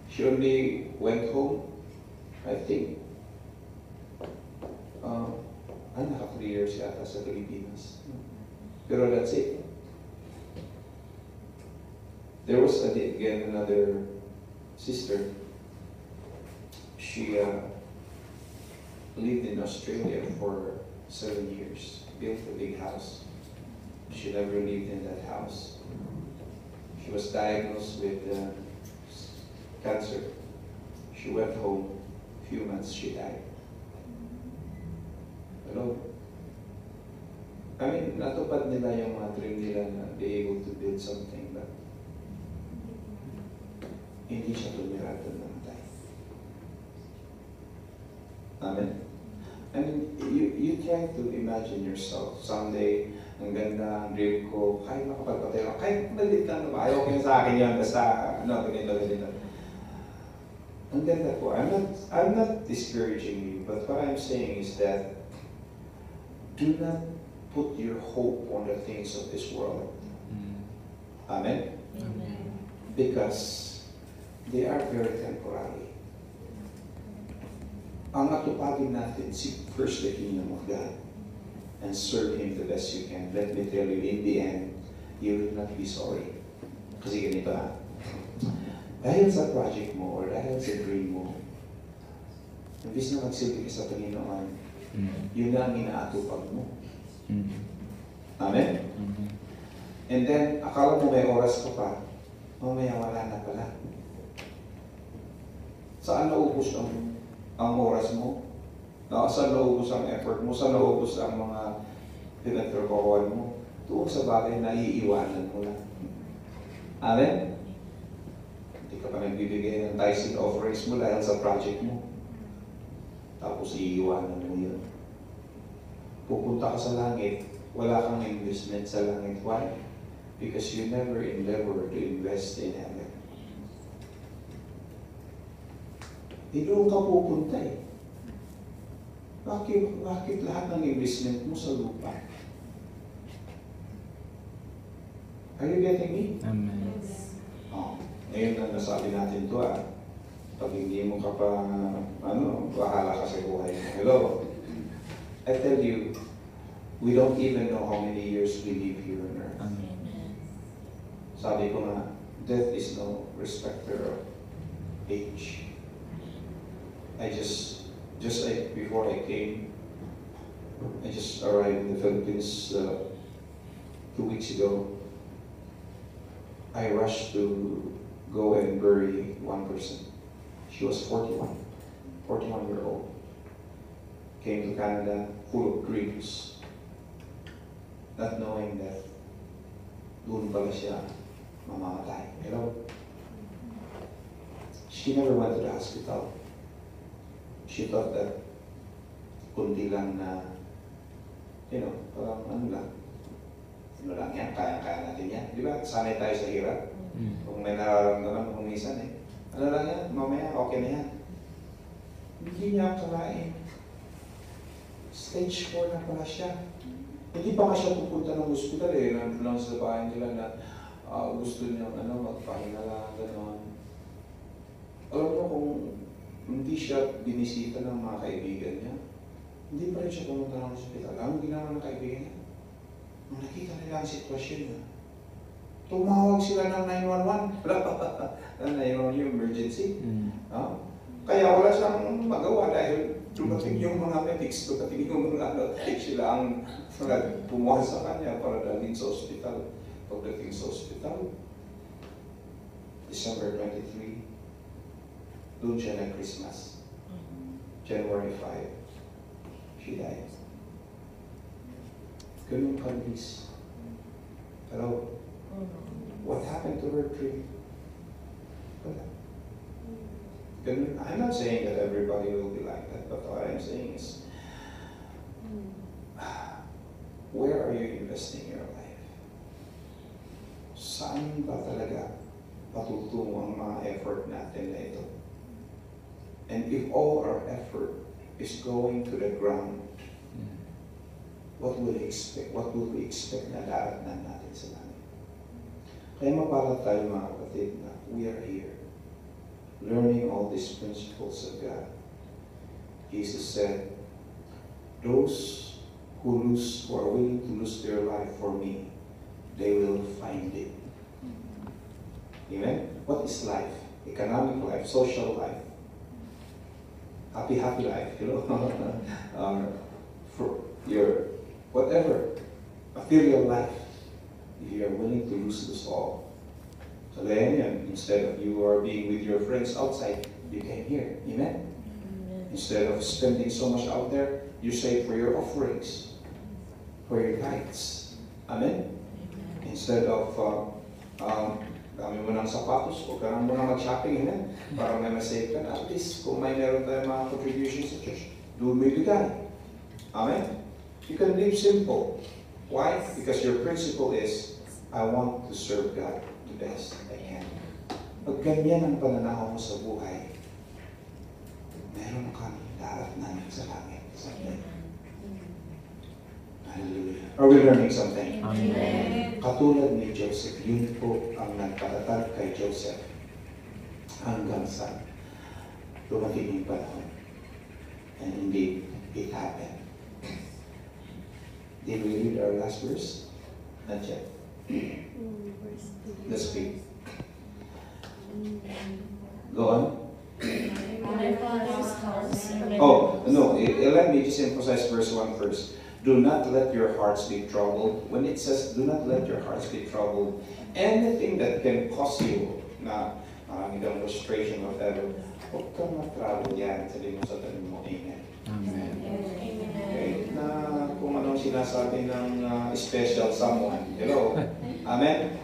She only went home, I think, naka 3 years yata sa Pilipinas. Pero that's it. There was again another sister. She lived in Australia for 7 years, built a big house. She never lived in that house. She was diagnosed with cancer. She went home. A few months she died. Hello? I mean, natupad nila yung mga dream nila na be able to build something, but hindi siya tumira doon namatay. Amen? I mean, you try to imagine yourself someday, ang ganda, ang dream ko, kahit makapagpatay ako, kahit malit lang naman, ayaw ko yun sa akin yun, basta, ganito. Ang ganda ko, I'm not discouraging you, but what I'm saying is that do not put your hope on the things of this world. Amen? Amen. Because they are very temporary. Ang atupagin natin, seek first the kingdom of God and serve Him the best you can. Let me tell you, in the end, you will not be sorry. Kasi ganito dahil sa project mo or dahil sa dream mo, imbis na magsilbi ka sa Panginoon, yun na ang inaatupag mo. Amen? And then, akala mo may oras ka pa, mamaya wala na pala. Saan naubos ang oras mo? Saan naubos ang effort mo? Saan naubos ang mga pinagtrabahuan mo? Doon sa bagay na iiwanan mo lang. Amen? Hindi ka pa nagbibigay ng tithes and offerings mo dahil sa project mo. Tapos iiwanan mo yun. Pupunta ka sa langit, wala kang investment sa langit. Why? Because you never endeavor to invest in heaven. Doon ka pupunta eh. Bakit lahat ng investment mo sa lupa? Are you getting me? Amen. Ngayon na nasabi natin ito pag hindi mo ka pa, bahala ka sa buhay mo. Hello? I tell you, we don't even know how many years we live here on earth. Amen. Sabi ko nga, death is no respecter of age. I just like before I came, I just arrived in the Philippines 2 weeks ago. I rushed to go and bury one person. She was 41-year-old. Came to Canada full of dreams, not knowing that doon pala siya mamamatay. Hello? She never went to the hospital. She thought that kundi lang na, parang ano lang yan, kaya-kaya natin yan. Di ba? Sanay tayo sa hirap. Kung may nararamdaman kung minsan ano lang yan, mamaya okay na yan. Hindi niya akalain. Stage 4 na pala siya. Hindi pa nga siya pupunta ng hospital eh. Nandun lang sa bahay nila na gusto niya magpahinga lang, gano'n. Alam mo kung hindi siya binisita ng mga kaibigan niya, hindi pa rin siya pumunta ng hospital. Ang ginawa ng kaibigan niya, nung nakita nila ang sitwasyon niya, tumawag sila ng 911. Wala pa. 911 yung emergency. Kaya wala siyang magawa dahil dumating yung mga medics, dumating yung mga sila ang pumuha sa kanya para dalhin sa hospital. Pagdating sa hospital, December 23, doon siya na Christmas. January 5, she died. Ganun kabilis. Hello? What happened to her dream? Wala. Ganun. I'm not saying that everybody will be like that, but what I'm saying is, where are you investing your life? Saan ba talaga patutungo ang mga effort natin na ito? And if all our effort is going to the ground, what will we expect? What will we expect na daratnan natin sa langit? Kaya mapalad tayo mga kapatid na we are here, learning all these principles of God. Jesus said, those who are willing to lose their life for me, they will find it. Amen? What is life? Economic life, social life, happy life, you know, for your whatever, material life. If you are willing to lose this all. So then, instead of you are being with your friends outside, you came here. Amen? Instead of spending so much out there, you save for your offerings, for your tithes. Amen? Instead of dami mo ng sapatos, huwag ka na muna mag-shopping, amen? Para may masave ka na. At least, kung may meron tayo mga contributions sa church, doon mo ibigay. Amen? You can live simple. Why? Because your principle is, I want to serve God the best I can. Pag ganyan ang pananaw mo sa buhay, meron kang daratnan sa langit. Hallelujah. Are we learning something? Amen. Katulad ni Joseph, yun po ang nagpatatag kay Joseph hanggang sa dumating yung panahon. And indeed, it happened. Did we read our last verse? Not yet. Let's read. Go on. My Father's house. Oh, no, let me just emphasize verse 1 first. Do not let your hearts be troubled. When it says, do not let your hearts be troubled, anything that can cause you na marami kang frustration or whatever, huwag kang ma-trouble yan. Sabi mo sa tanong mo, amen. Amen. Okay? Na kung anong sinasabi ng special someone. Hello? Amen?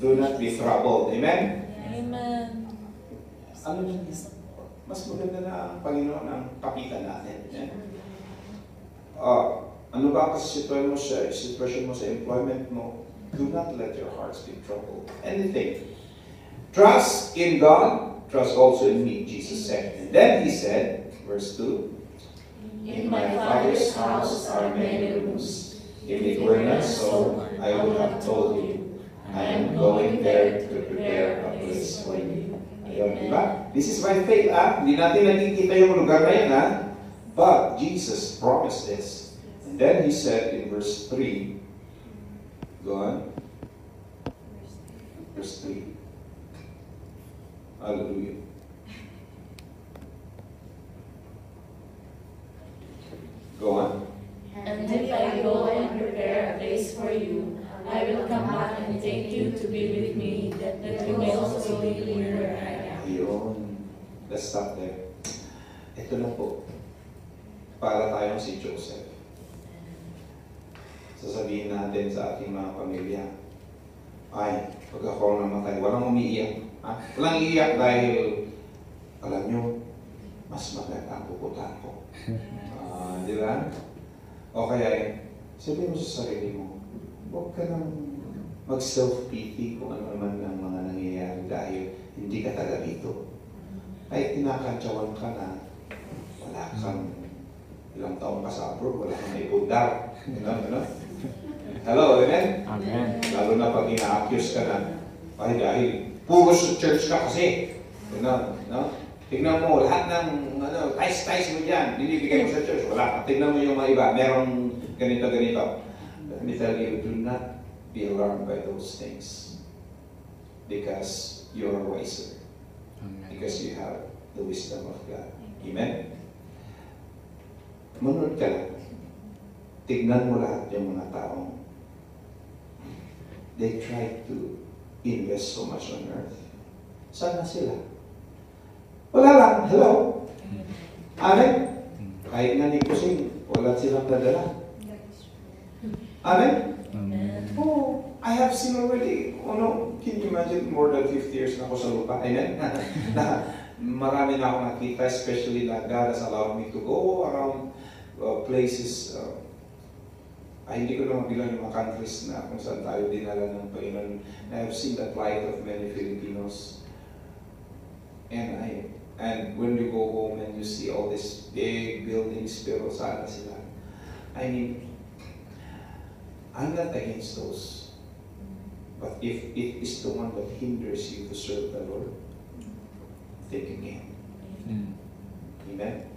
Do not be troubled. Amen? Amen. Ano yun? Mas maganda na ang Panginoon ang kapitan natin. Amen? Ano ba ang sitwasyon mo sa employment mo? Do not let your hearts be troubled. Anything. Trust in God, trust also in me, Jesus said. And then he said, verse 2, in my Father's house are many rooms. If it were not so, I would have told you. I am going there to prepare a place for you. Ayun, diba? This is by faith, Hindi natin nakikita yung lugar na yan, But Jesus promised this. And then he said in verse 3, go on. Verse 3. Hallelujah. Go on. And if I go and prepare a place for you, I will come back and take you to be with me, that you may also be where I am. Ayun. Let's stop there. Ito na po. Para tayong si Joseph. Sasabihin natin sa ating mga pamilya, ay, pag ako namatay, walang umiiyak. Walang iiyak dahil, alam nyo, mas maganda ang pupuntahan ko. Di ba? O kaya, sabihin mo sa sarili mo, huwag ka nang mag-self-pity kung ano naman ang mga nangyayari dahil hindi ka taga dito. Kahit tinakantsawan ka na, wala kang Ilang taong ka sa abroad, wala kang naipundar. Hello, amen? Amen. Lalo na pag ina-accuse ka na, dahil puro sa church ka kasi. No? Tignan mo, lahat ng tais mo dyan, binibigay mo sa church. Wala. Tignan mo yung mga iba, merong ganito. Let me tell you, do not be alarmed by those things. Because you are wiser. Amen. Because you have the wisdom of God. Amen? Munod ka lang. Tignan mo lahat yung mga taong they try to invest so much on earth. Saan na sila? Wala lang. Hello? Amen? Kahit nga ni Kusing, wala silang nadala. Amen? Amen. Oh, I have seen already. Oh no, can you imagine more than 50 years na ako sa lupa? Amen? Marami na ako nakita, especially that God has allowed me to go around places. Hindi ko na mabilang yung mga countries na kung saan tayo dinala ng Panginoon. I have seen the plight of many Filipinos. And when you go home and you see all these big buildings, pero saan na sila? I mean, I'm not against those. But if it is the one that hinders you to serve the Lord, think again. Amen?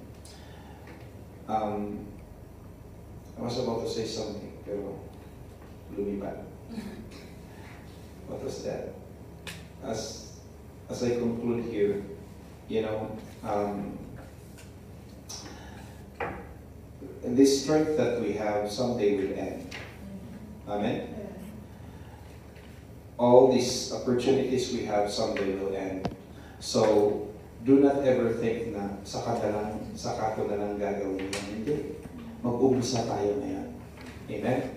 I was about to say something, pero lumipat. What was that? As I conclude here, this strength that we have someday will end. Amen? All these opportunities we have someday will end. So, do not ever think na saka ko na lang gagawin yan. Hindi. Mag-umpisa tayo ngayon. Amen?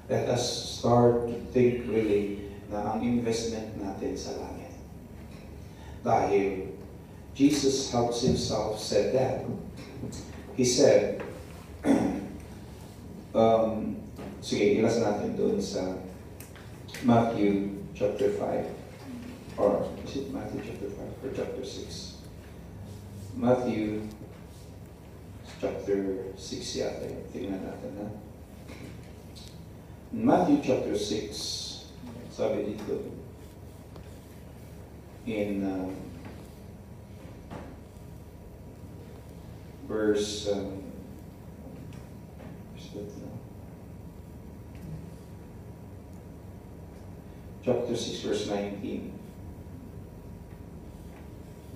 Let us start to think really na ang investment natin sa langit. Dahil Jesus himself said that. He said, sige, ilas natin doon sa Matthew chapter 5. Or, is it Matthew chapter 5 or chapter 6? Matthew chapter 6 yata. Tingnan natin na. Matthew chapter 6, sabi dito, in verse, chapter 6, verse 19.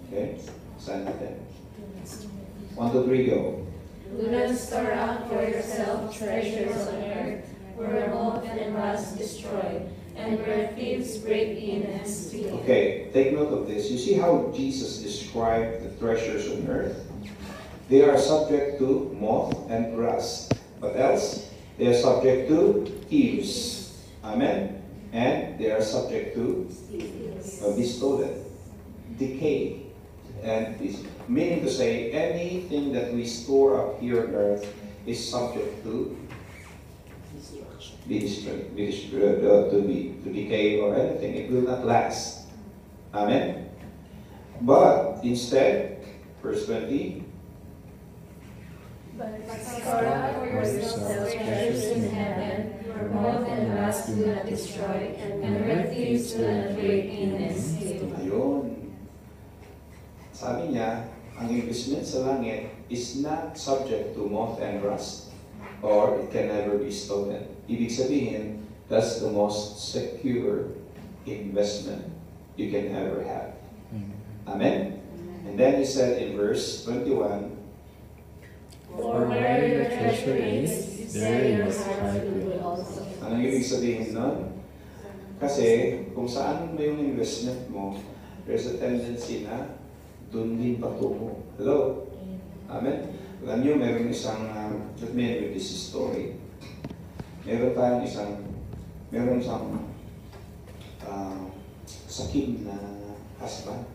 Okay? Saan natin? 1, 2, 3, go. Do not store up for yourself treasures on earth, where moth and rust destroy, and where thieves break in and steal. Okay, take note of this. You see how Jesus described the treasures on earth? They are subject to moth and rust. What else? They are subject to thieves. Amen? And they are subject to be stolen, decay. And meaning to say, anything that we store up here on earth is subject to decay or anything. It will not last. Amen? But instead, verse 20, But store up for yourselves treasures in heaven, where moth and rust do not destroy, and where thieves do not break in and steal. ayun. Sabi niya, ang investment sa langit is not subject to moth and rust, or it can never be stolen. Ibig sabihin, that's the most secure investment you can ever have. Amen? And then he said in verse 21, For where your treasure is, there your heart will also. anong ibig sabihin nun? Kasi kung saan mo yung investment mo, there's a tendency na doon din patungo. Hello? Amen? Alam nyo, meron isang, let me end with this story. Meron isang sakim na husband.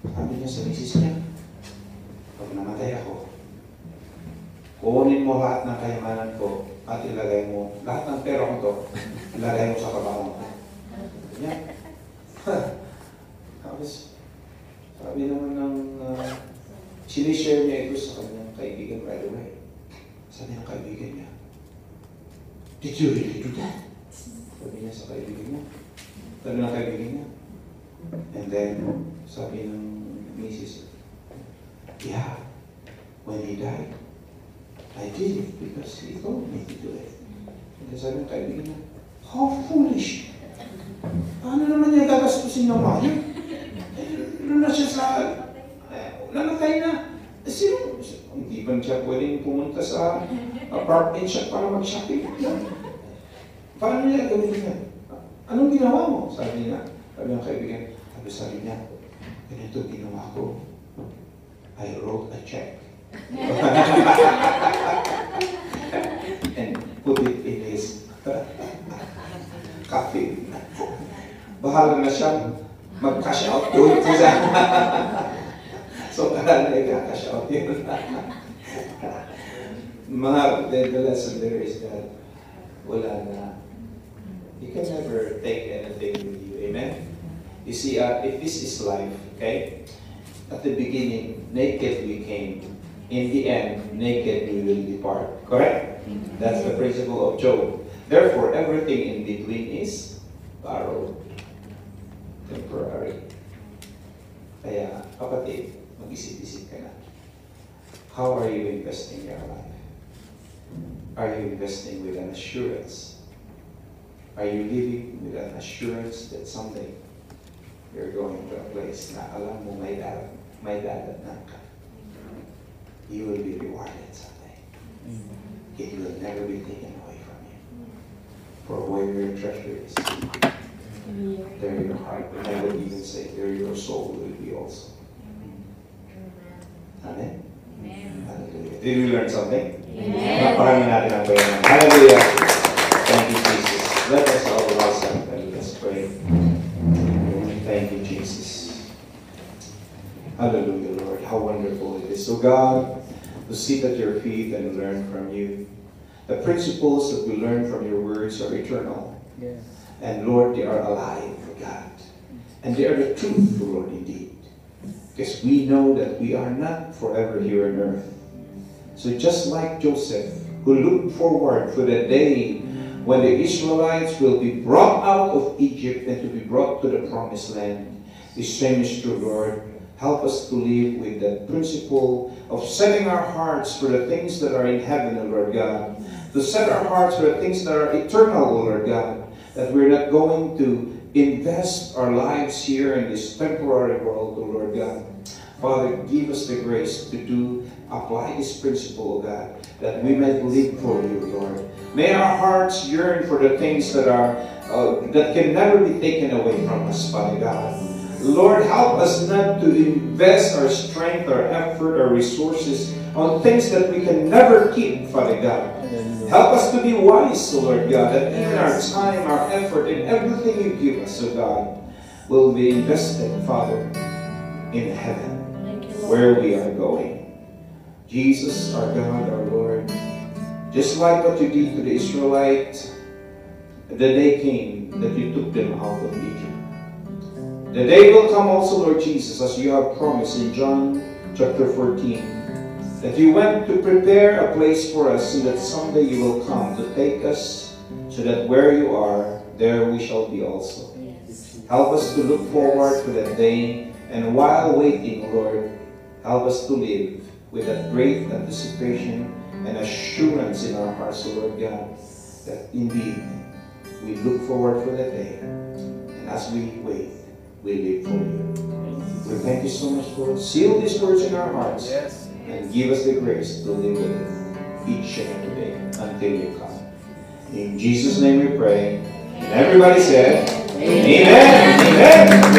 Sabi niya sa misis niya, pag namatay ako, kunin mo lahat ng kayamanan ko at ilagay mo, lahat ng pera ko to, ilagay mo sa kabaong ko. Yan. Tapos, sabi naman ng sinishare niya ito sa kanyang kaibigan. right away. Sabi ng kaibigan niya, did you really do that? Sabi niya sa kaibigan niya. Sabi ng kaibigan niya. And then, sabi ng misis, yeah, when he died, I did it because he told me to do it. And then sabi ng kaibigan niya, how foolish! Paano naman niya gagastusin ng money? Ano na siya sa... namatay na. Sino? Hindi ba siya pwedeng pumunta sa apartment siya para mag-shopping? Paano niya gawin niya? Anong ginawa mo? Sabi niya. Sabi ng kaibigan. Sabi niya, ganito ginawa ko. I wrote a check. And put it in his coffee. Bahala na siyang mag-cash out doon. So, parang nag-cash out yun. The lesson there is that wala na. You can never take anything with you. Amen? You see, if this is life, okay? At the beginning, naked we came. In the end, naked we will depart. Correct? That's the principle of Job. Therefore, everything in between is borrowed. Temporary. Kaya, kapatid, mag-isip-isip ka na. How are you investing your life? Are you investing with an assurance? Are you living with an assurance that someday you're going to a place na alam mo may dadatnan ka? You will be rewarded someday. It will never be taken away from you. For where your treasure is, there your heart, and I would even say, there your soul will be also. Amen? Hallelujah. Did we learn something? Amen. Maraming natin ang bayan. Hallelujah. Thank you, Jesus. Let us all rise up and let's pray. Thank you, Jesus. Hallelujah, Lord. How wonderful it is. So God, to sit at your feet and learn from you. The principles that we learn from your words are eternal. Yes. And Lord, they are alive, God. And they are the truth, Lord, indeed. Because we know that we are not forever here on earth. So just like Joseph, who looked forward for the day when the Israelites will be brought out of Egypt and to be brought to the promised land, the same is true, Lord. Help us to live with that principle of setting our hearts for the things that are in heaven, O Lord God. To set our hearts for the things that are eternal, O Lord God. That we're not going to invest our lives here in this temporary world, O Lord God. Father, give us the grace to apply this principle, O God, that we might live for you, Lord. May our hearts yearn for the things that are that can never be taken away from us, Father God. Lord, help us not to invest our strength, our effort, our resources on things that we can never keep, Father God. Help us to be wise, O Lord God, that even our time, our effort, and everything you give us, O God, will be invested, Father, in heaven, where we are going. Jesus, our God, our Lord, just like what you did to the Israelites, the day came that you took them out of Egypt. The day will come also, Lord Jesus, as you have promised in John chapter 14, that you went to prepare a place for us so that someday you will come to take us, so that where you are, there we shall be also. Help us to look forward to that day, and while waiting, Lord, help us to live with that great anticipation and assurance in our hearts, Lord God, that indeed we look forward for that day, and as we wait, we live for you. We thank you so much, Lord. Seal these words in our hearts, and give us the grace to live with it each and every day until you come. In Jesus' name we pray. And everybody said, Amen. Amen.